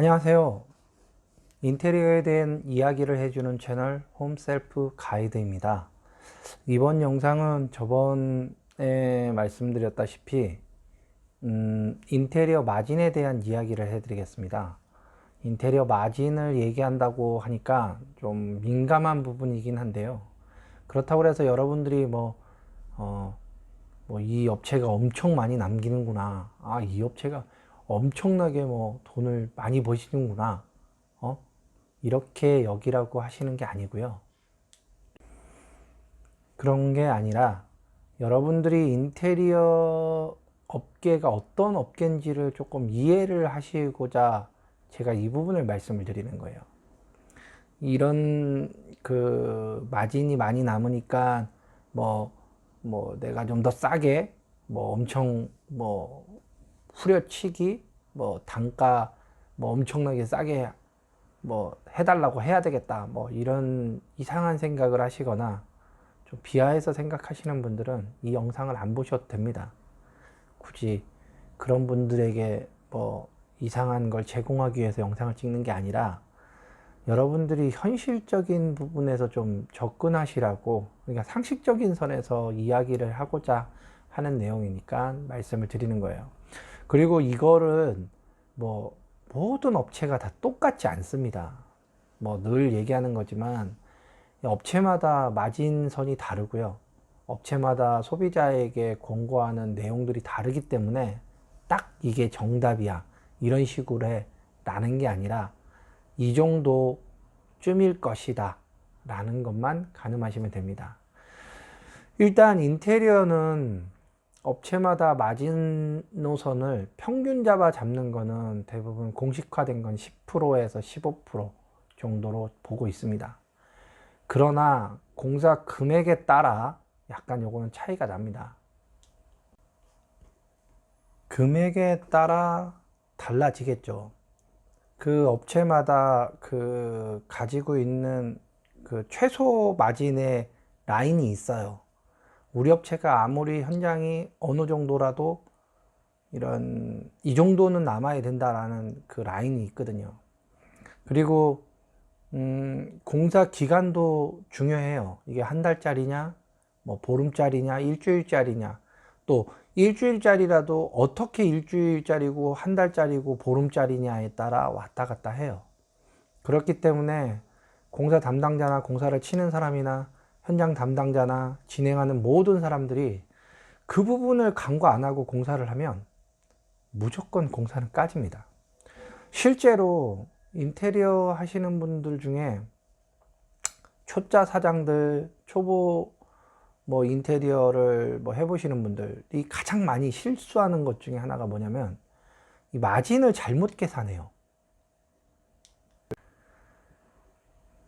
안녕하세요. 인테리어에 대한 이야기를 해주는 채널 홈셀프 가이드입니다. 이번 영상은 저번에 말씀드렸다시피 인테리어 마진에 대한 이야기를 해드리겠습니다. 인테리어 마진을 얘기한다고 하니까 좀 민감한 부분이긴 한데요. 그렇다고 해서 여러분들이 이 업체가 엄청 많이 남기는구나. 이 업체가 엄청나게 돈을 많이 버시는구나. 이렇게 여기라고 하시는 게 아니고요. 그런 게 아니라 여러분들이 인테리어 업계가 어떤 업계인지를 조금 이해를 하시고자 제가 이 부분을 말씀을 드리는 거예요. 이런 마진이 많이 남으니까 내가 좀 더 싸게 엄청 후려치기 단가 엄청나게 싸게 해달라고 해야 되겠다 이런 이상한 생각을 하시거나 좀 비하해서 생각하시는 분들은 이 영상을 안 보셔도 됩니다. 굳이 그런 분들에게 이상한 걸 제공하기 위해서 영상을 찍는 게 아니라 여러분들이 현실적인 부분에서 좀 접근하시라고, 그러니까 상식적인 선에서 이야기를 하고자 하는 내용이니까 말씀을 드리는 거예요. 그리고 이거는 모든 업체가 다 똑같지 않습니다. 늘 얘기하는 거지만 업체마다 마진선이 다르고요. 업체마다 소비자에게 권고하는 내용들이 다르기 때문에 딱 이게 정답이야 이런 식으로 해 라는 게 아니라 이 정도쯤일 것이다 라는 것만 가늠하시면 됩니다. 일단 인테리어는 업체마다 마진 노선을 평균 잡는 거는 대부분 공식화된 건 10%에서 15% 정도로 보고 있습니다. 그러나 공사 금액에 따라 약간 요거는 차이가 납니다. 금액에 따라 달라지겠죠. 그 업체마다 가지고 있는 최소 마진의 라인이 있어요. 우리 업체가 아무리 현장이 어느 정도라도 이 정도는 남아야 된다라는 그 라인이 있거든요. 그리고 공사 기간도 중요해요. 이게 한 달짜리냐, 보름짜리냐, 일주일짜리냐. 또 일주일짜리라도 어떻게 일주일짜리고 한 달짜리고 보름짜리냐에 따라 왔다 갔다 해요. 그렇기 때문에 공사 담당자나 공사를 치는 사람이나 현장 담당자나 진행하는 모든 사람들이 그 부분을 간과 안 하고 공사를 하면 무조건 공사는 까집니다. 실제로 인테리어 하시는 분들 중에 초짜 사장들, 초보 인테리어를 해보시는 분들이 가장 많이 실수하는 것 중에 하나가 뭐냐면 이 마진을 잘못 계산해요.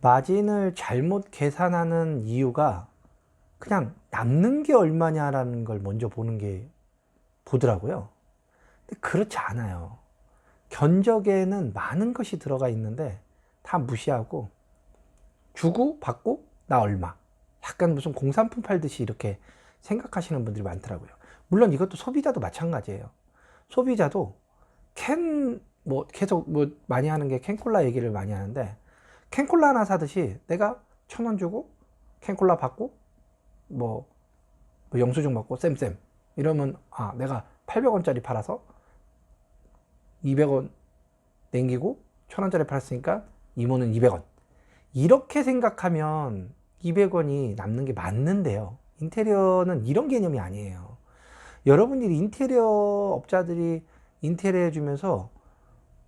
마진을 잘못 계산하는 이유가 그냥 남는 게 얼마냐라는 걸 먼저 보더라고요. 근데 그렇지 않아요. 견적에는 많은 것이 들어가 있는데 다 무시하고 주고 받고 나 얼마, 약간 무슨 공산품 팔듯이 이렇게 생각하시는 분들이 많더라고요. 물론 이것도 소비자도 마찬가지예요. 소비자도 계속 많이 하는 게 캔콜라 얘기를 많이 하는데, 캔콜라 하나 사듯이 내가 1,000원 주고 캔콜라 받고 영수증 받고 쌤 이러면 내가 800원짜리 팔아서 200원 남기고 1,000원짜리 팔았으니까 이모는 200원, 이렇게 생각하면 200원이 남는 게 맞는데요. 인테리어는 이런 개념이 아니에요. 여러분들이 인테리어 업자들이 인테리어 해주면서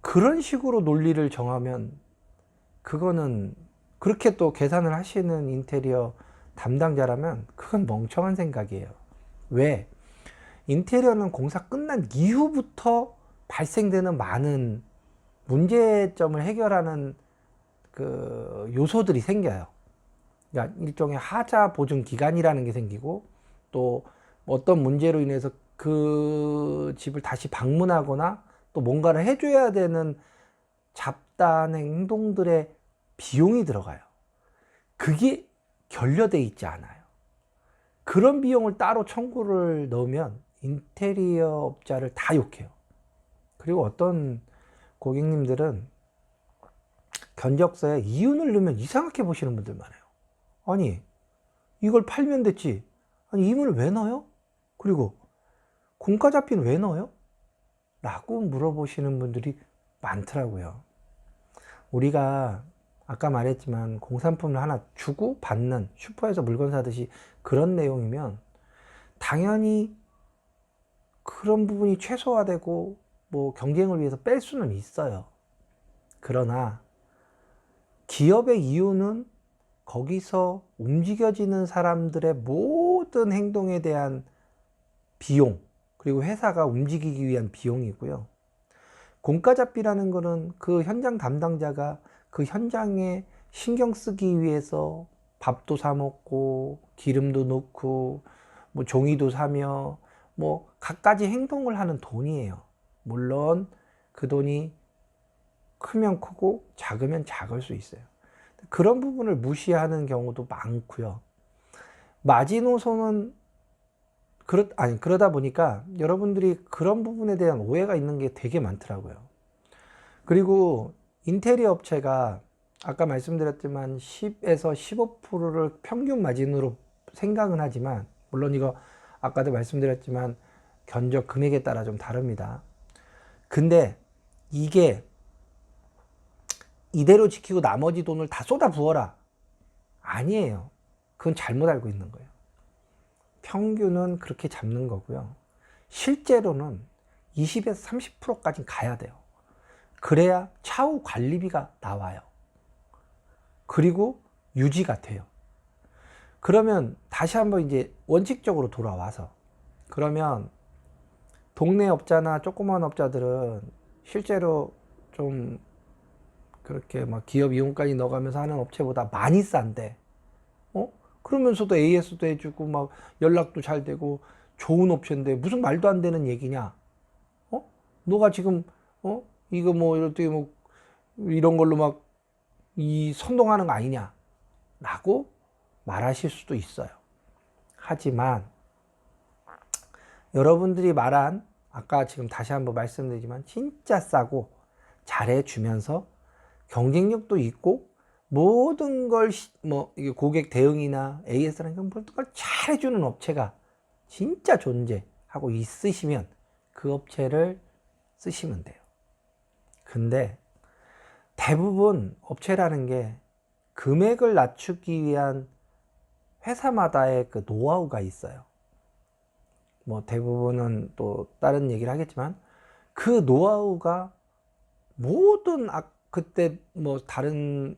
그런 식으로 논리를 정하면 그거는, 그렇게 또 계산을 하시는 인테리어 담당자라면 그건 멍청한 생각이에요. 왜? 인테리어는 공사 끝난 이후부터 발생되는 많은 문제점을 해결하는 요소들이 생겨요. 그러니까 일종의 하자 보증 기간이라는 게 생기고, 또 어떤 문제로 인해서 그 집을 다시 방문하거나 또 뭔가를 해줘야 되는 잡다한 행동들의 비용이 들어가요. 그게 결여돼 있지 않아요. 그런 비용을 따로 청구를 넣으면 인테리어 업자를 다 욕해요. 그리고 어떤 고객님들은 견적서에 이윤을 넣으면 이상하게 보시는 분들 많아요. 아니, 이걸 팔면 됐지. 아니, 이윤을 왜 넣어요? 그리고 공과자비는 왜 넣어요? 라고 물어보시는 분들이 많더라고요. 우리가 아까 말했지만 공산품을 하나 주고 받는, 슈퍼에서 물건 사듯이 그런 내용이면 당연히 그런 부분이 최소화되고 뭐 경쟁을 위해서 뺄 수는 있어요. 그러나 기업의 이유는 거기서 움직여지는 사람들의 모든 행동에 대한 비용, 그리고 회사가 움직이기 위한 비용이고요. 공과자비라는 거는 그 현장 담당자가 그 현장에 신경 쓰기 위해서 밥도 사 먹고 기름도 넣고 뭐 종이도 사며 뭐 갖가지 행동을 하는 돈이에요. 물론 그 돈이 크면 크고 작으면 작을 수 있어요. 그런 부분을 무시하는 경우도 많고요. 마지노선은 그러다 보니까 여러분들이 그런 부분에 대한 오해가 있는 게 되게 많더라고요. 그리고 인테리어 업체가 아까 말씀드렸지만 10에서 15%를 평균 마진으로 생각은 하지만, 물론 이거 아까도 말씀드렸지만 견적 금액에 따라 좀 다릅니다. 근데 이게 이대로 지키고 나머지 돈을 다 쏟아 부어라, 아니에요. 그건 잘못 알고 있는 거예요. 평균은 그렇게 잡는 거고요. 실제로는 20에서 30%까지 가야 돼요. 그래야 차후 관리비가 나와요. 그리고 유지가 돼요. 그러면 다시 한번 이제 원칙적으로 돌아와서, 그러면 동네 업자나 조그만 업자들은 실제로 좀 그렇게 막 기업 이용까지 넣어가면서 하는 업체보다 많이 싼데, 그러면서도 AS도 해주고 막 연락도 잘 되고 좋은 업체인데 무슨 말도 안 되는 얘기냐? 너가 지금 이거 뭐 이렇게 뭐 이런 걸로 막 이 선동하는 거 아니냐? 라고 말하실 수도 있어요. 하지만 여러분들이 말한, 아까 지금 다시 한번 말씀드리지만 진짜 싸고 잘해주면서 경쟁력도 있고 모든 걸 뭐 고객 대응이나 AS라는 건 모든 걸 잘해주는 업체가 진짜 존재하고 있으시면 그 업체를 쓰시면 돼요. 근데 대부분 업체라는 게 금액을 낮추기 위한 회사마다의 그 노하우가 있어요. 뭐 대부분은 또 다른 얘기를 하겠지만 그 노하우가 모든 그때 뭐 다른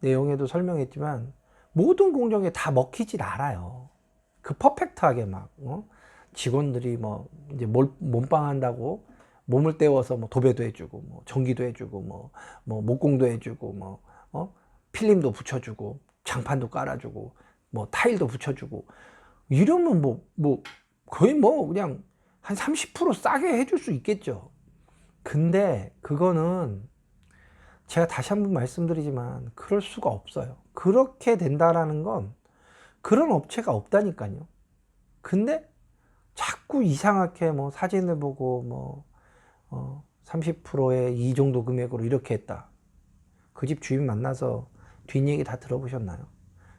내용에도 설명했지만 모든 공정에 다 먹히질 않아요. 그 퍼펙트하게 막 직원들이 뭐 이제 몸빵 한다고 몸을 때워서 뭐 도배도 해주고 뭐 전기도 해주고 뭐 목공도 해주고 뭐 필름도 붙여주고 장판도 깔아주고 뭐 타일도 붙여주고 이러면 뭐 거의 뭐 그냥 한 30% 싸게 해줄 수 있겠죠. 근데 그거는 제가 다시 한번 말씀드리지만 그럴 수가 없어요. 그렇게 된다라는 건 그런 업체가 없다니까요. 근데 자꾸 이상하게 뭐 사진을 보고 뭐 30%에 이 정도 금액으로 이렇게 했다. 그 집 주인 만나서 뒷얘기 다 들어보셨나요?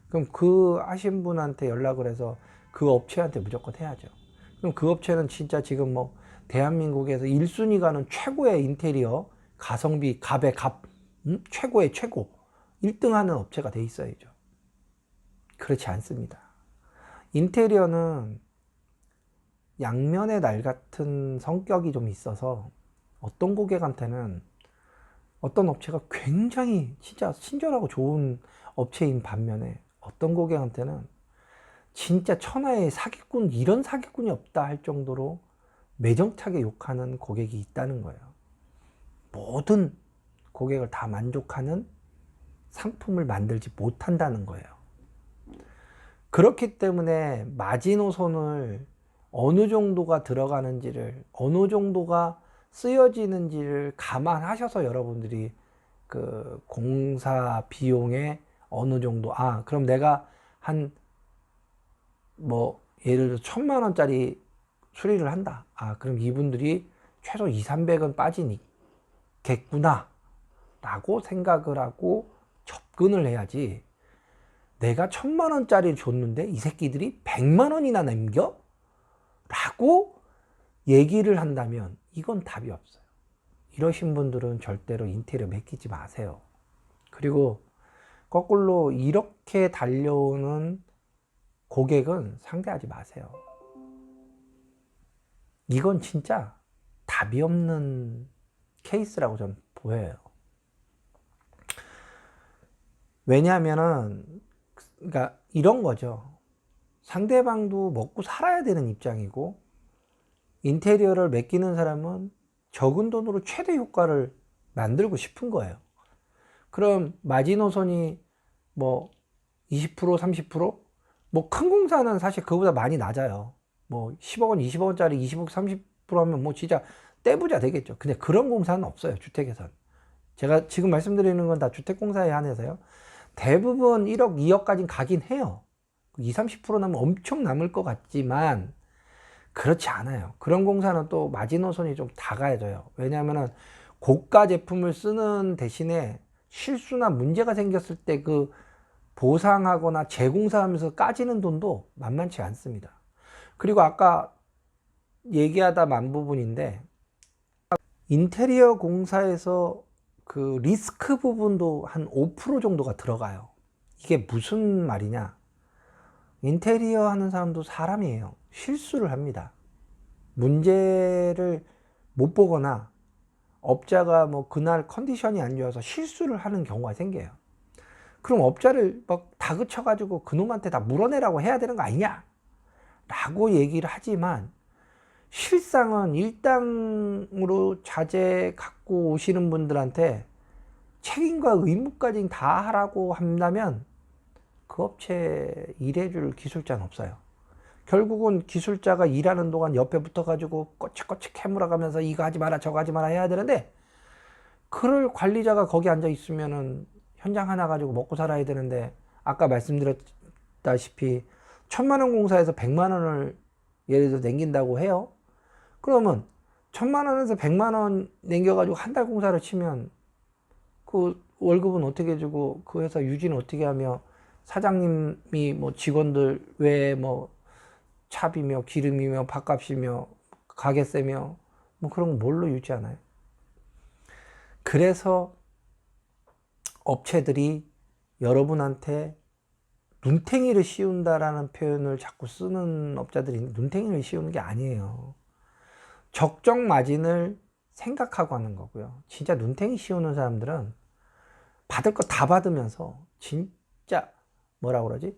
그럼 그 하신 분한테 연락을 해서 그 업체한테 무조건 해야죠. 그럼 그 업체는 진짜 지금 뭐 대한민국에서 1순위 가는 최고의 인테리어 가성비 갑의 갑, 최고의 최고 1등 하는 업체가 돼 있어야죠. 그렇지 않습니다. 인테리어는 양면의 날 같은 성격이 좀 있어서 어떤 고객한테는 어떤 업체가 굉장히 진짜 친절하고 좋은 업체인 반면에 어떤 고객한테는 진짜 천하의 사기꾼, 이런 사기꾼이 없다 할 정도로 매정차게 욕하는 고객이 있다는 거예요. 모든 고객을 다 만족하는 상품을 만들지 못한다는 거예요. 그렇기 때문에 마지노선을 어느 정도가 들어가는지를, 어느 정도가 쓰여지는지를 감안하셔서 여러분들이 그 공사 비용에 어느 정도, 그럼 내가 한 뭐 예를 들어 1,000만 원짜리 수리를 한다. 그럼 이분들이 최소 200, 300은 빠지니 받겠구나 라고 생각을 하고 접근을 해야지, 내가 1,000만 원짜리 줬는데 이 새끼들이 100만 원이나 남겨? 라고 얘기를 한다면 이건 답이 없어요. 이러신 분들은 절대로 인테리어 맡기지 마세요. 그리고 거꾸로 이렇게 달려오는 고객은 상대하지 마세요. 이건 진짜 답이 없는 케이스라고 저는 보여요. 왜냐하면은, 그러니까 이런 거죠. 상대방도 먹고 살아야 되는 입장이고, 인테리어를 맡기는 사람은 적은 돈으로 최대 효과를 만들고 싶은 거예요. 그럼 마지노선이 뭐 20%, 30%? 뭐 큰 공사는 사실 그거보다 많이 낮아요. 뭐 10억 원, 20억 원짜리 20억, 30% 하면 뭐 진짜 떼부자 되겠죠. 근데 그런 공사는 없어요, 주택에선. 제가 지금 말씀드리는 건 다 주택공사에 한해서요. 대부분 1억, 2억까지는 가긴 해요. 20, 30% 남으면 엄청 남을 것 같지만 그렇지 않아요. 그런 공사는 또 마지노선이 좀 다가져요. 왜냐하면 고가 제품을 쓰는 대신에 실수나 문제가 생겼을 때 그 보상하거나 재공사하면서 까지는 돈도 만만치 않습니다. 그리고 아까 얘기하다 만 부분인데, 인테리어 공사에서 그 리스크 부분도 한 5% 정도가 들어가요. 이게 무슨 말이냐? 인테리어 하는 사람도 사람이에요. 실수를 합니다. 문제를 못 보거나 업자가 뭐 그날 컨디션이 안 좋아서 실수를 하는 경우가 생겨요. 그럼 업자를 막 다그쳐가지고 그놈한테 다 물어내라고 해야 되는 거 아니냐? 라고 얘기를 하지만, 실상은 일당으로 자재 갖고 오시는 분들한테 책임과 의무까지 다 하라고 한다면 그 업체 일해줄 기술자는 없어요. 결국은 기술자가 일하는 동안 옆에 붙어가지고 꼬치꼬치 캐물어가면서 이거 하지 마라 저거 하지 마라 해야 되는데, 그럴 관리자가 거기 앉아 있으면은 현장 하나 가지고 먹고 살아야 되는데, 아까 말씀드렸다시피 1,000만 원 공사에서 100만 원을 예를 들어 남긴다고 해요. 그러면 1,000만 원에서 100만 원 남겨가지고 한 달 공사를 치면 그 월급은 어떻게 주고 그 회사 유지는 어떻게 하며, 사장님이 뭐 직원들 외에 뭐 차비며 기름이며 밥값이며 가게세며 뭐 그런 거 뭘로 유지하나요? 그래서 업체들이 여러분한테 눈탱이를 씌운다라는 표현을 자꾸 쓰는 업자들이 눈탱이를 씌우는 게 아니에요. 적정 마진을 생각하고 하는 거고요. 진짜 눈탱이 씌우는 사람들은 받을 거 다 받으면서 진짜 뭐라 그러지?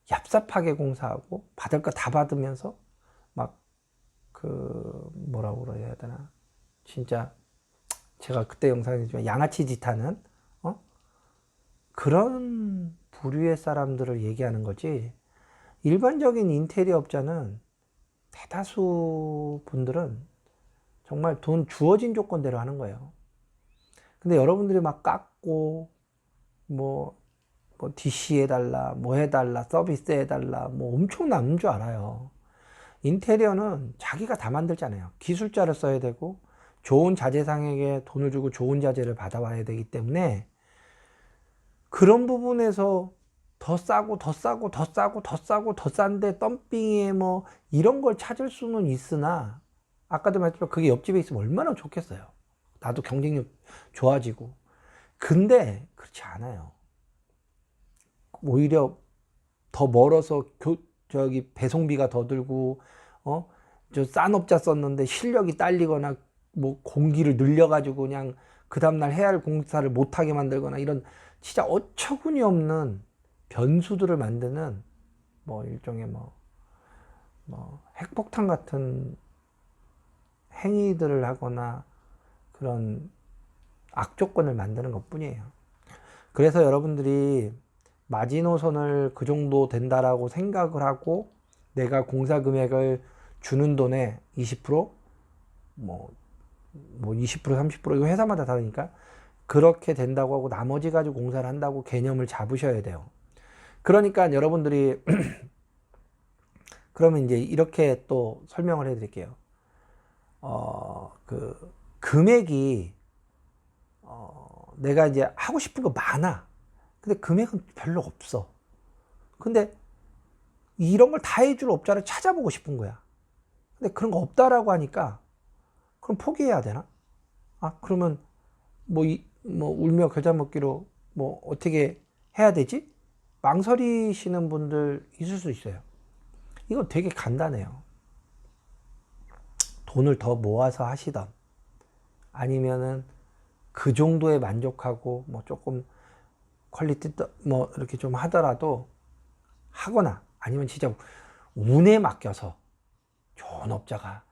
얍삽하게 공사하고 받을 거 다 받으면서 막 그 뭐라고 그래야 되나? 진짜 제가 그때 영상이지만 양아치 짓 하는 그런 부류의 사람들을 얘기하는 거지, 일반적인 인테리어 업자는 대다수 분들은 정말 돈 주어진 조건대로 하는 거예요. 근데 여러분들이 막 깎고 뭐 DC 해달라 뭐 해달라 서비스 해달라 뭐 엄청 남는 줄 알아요. 인테리어는 자기가 다 만들잖아요. 기술자를 써야 되고 좋은 자재상에게 돈을 주고 좋은 자재를 받아와야 되기 때문에, 그런 부분에서 더 싸고 더 싸고 더 싸고 더 싸고 더 싼데 덤핑에 뭐 이런 걸 찾을 수는 있으나, 아까도 말했지만 그게 옆집에 있으면 얼마나 좋겠어요. 나도 경쟁력 좋아지고. 근데 그렇지 않아요. 오히려 더 멀어서 저기 배송비가 더 들고, 저 싼 업자 썼는데 실력이 딸리거나 뭐 공기를 늘려가지고 그냥 그 다음날 해야 할 공사를 못하게 만들거나, 이런 진짜 어처구니 없는 변수들을 만드는 뭐 일종의 뭐 핵폭탄 같은 행위들을 하거나 그런 악조건을 만드는 것 뿐이에요. 그래서 여러분들이 마지노선을 그 정도 된다라고 생각을 하고 내가 공사 금액을 주는 돈의 20%, 뭐 20%, 30% 이거 회사마다 다르니까 그렇게 된다고 하고 나머지 가지고 공사를 한다고 개념을 잡으셔야 돼요. 그러니까 여러분들이 그러면 이제 이렇게 또 설명을 해 드릴게요. 그 금액이 내가 이제 하고 싶은 거 많아. 근데 금액은 별로 없어. 근데 이런 걸 다 해줄 업자를 찾아보고 싶은 거야. 근데 그런 거 없다라고 하니까 그럼 포기해야 되나? 아, 그러면 뭐 울며 겨자 먹기로 뭐 어떻게 해야 되지? 망설이시는 분들 있을 수 있어요. 이거 되게 간단해요. 돈을 더 모아서 하시던 아니면은 그 정도에 만족하고 뭐 조금 퀄리티 뭐 이렇게 좀 하더라도 하거나 아니면 진짜 운에 맡겨서 좋은 업자가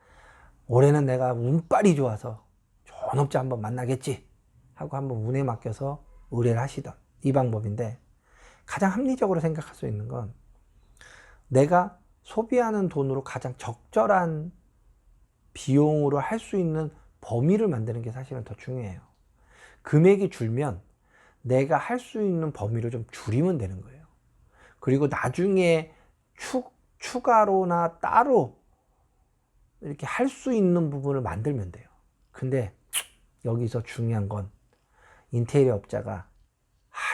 올해는 내가 운빨이 좋아서 좋은 업자 한번 만나겠지 하고 한번 운에 맡겨서 의뢰를 하시던 이 방법인데, 가장 합리적으로 생각할 수 있는 건 내가 소비하는 돈으로 가장 적절한 비용으로 할 수 있는 범위를 만드는 게 사실은 더 중요해요. 금액이 줄면 내가 할 수 있는 범위를 좀 줄이면 되는 거예요. 그리고 나중에 추가로나 따로 이렇게 할 수 있는 부분을 만들면 돼요. 근데 여기서 중요한 건 인테리어 업자가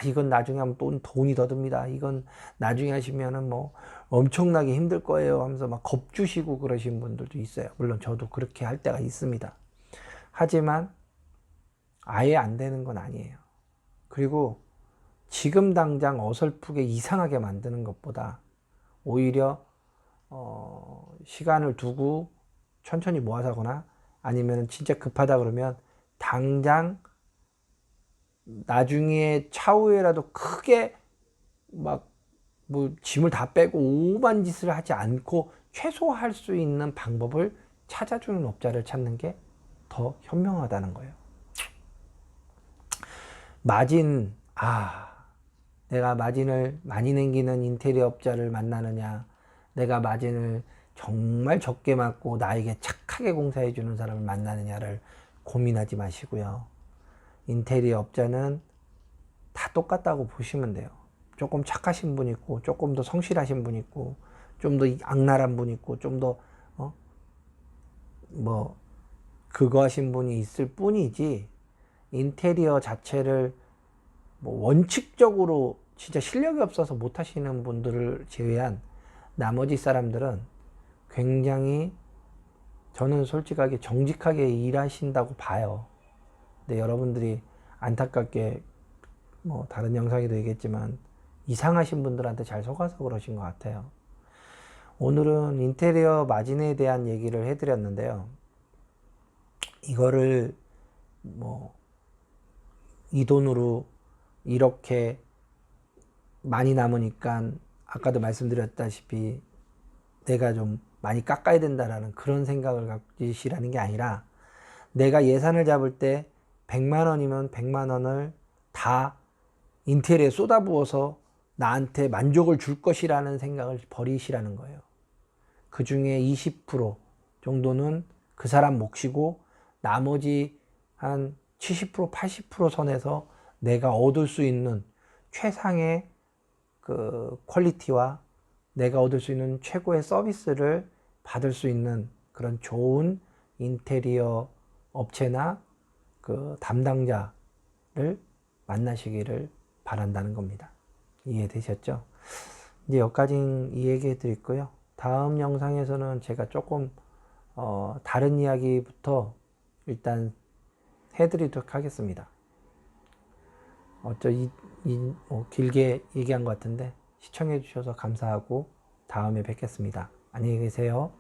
이건 나중에 하면 돈이 더 듭니다. 이건 나중에 하시면은 뭐 엄청나게 힘들 거예요 하면서 막 겁주시고 그러신 분들도 있어요. 물론 저도 그렇게 할 때가 있습니다. 하지만 아예 안 되는 건 아니에요. 그리고 지금 당장 어설프게 이상하게 만드는 것보다 오히려 시간을 두고 천천히 모아서 하거나 아니면 진짜 급하다 그러면 당장 나중에 차후에라도 크게 막 뭐 짐을 다 빼고 오만 짓을 하지 않고 최소화할 수 있는 방법을 찾아주는 업자를 찾는 게 더 현명하다는 거예요. 마진, 내가 마진을 많이 남기는 인테리어 업자를 만나느냐, 내가 마진을 정말 적게 맞고 나에게 착하게 공사해 주는 사람을 만나느냐를 고민하지 마시고요. 인테리어 업자는 다 똑같다고 보시면 돼요. 조금 착하신 분 있고, 조금 더 성실하신 분 있고, 좀 더 악랄한 분 있고, 좀 더 그거 하신 분이 있을 뿐이지, 인테리어 자체를 뭐 원칙적으로 진짜 실력이 없어서 못 하시는 분들을 제외한 나머지 사람들은 굉장히, 저는 솔직하게 정직하게 일하신다고 봐요. 근데 여러분들이 안타깝게 뭐 다른 영상에도 얘기했지만 이상하신 분들한테 잘 속아서 그러신 것 같아요. 오늘은 인테리어 마진에 대한 얘기를 해드렸는데요. 이거를 뭐 이 돈으로 이렇게 많이 남으니까 아까도 말씀드렸다시피 내가 좀 많이 깎아야 된다라는 그런 생각을 가지시라는 게 아니라, 내가 예산을 잡을 때 100만 원이면 100만 원을 다 인테리어에 쏟아부어서 나한테 만족을 줄 것이라는 생각을 버리시라는 거예요. 그 중에 20% 정도는 그 사람 몫이고 나머지 한 70%, 80% 선에서 내가 얻을 수 있는 최상의 그 퀄리티와 내가 얻을 수 있는 최고의 서비스를 받을 수 있는 그런 좋은 인테리어 업체나 그 담당자를 만나시기를 바란다는 겁니다. 이해되셨죠? 이제 여기까지 이야기해 드렸고요. 다음 영상에서는 제가 조금 다른 이야기부터 일단 해드리도록 하겠습니다. 길게 얘기한 것 같은데 시청해 주셔서 감사하고 다음에 뵙겠습니다. 안녕히 계세요.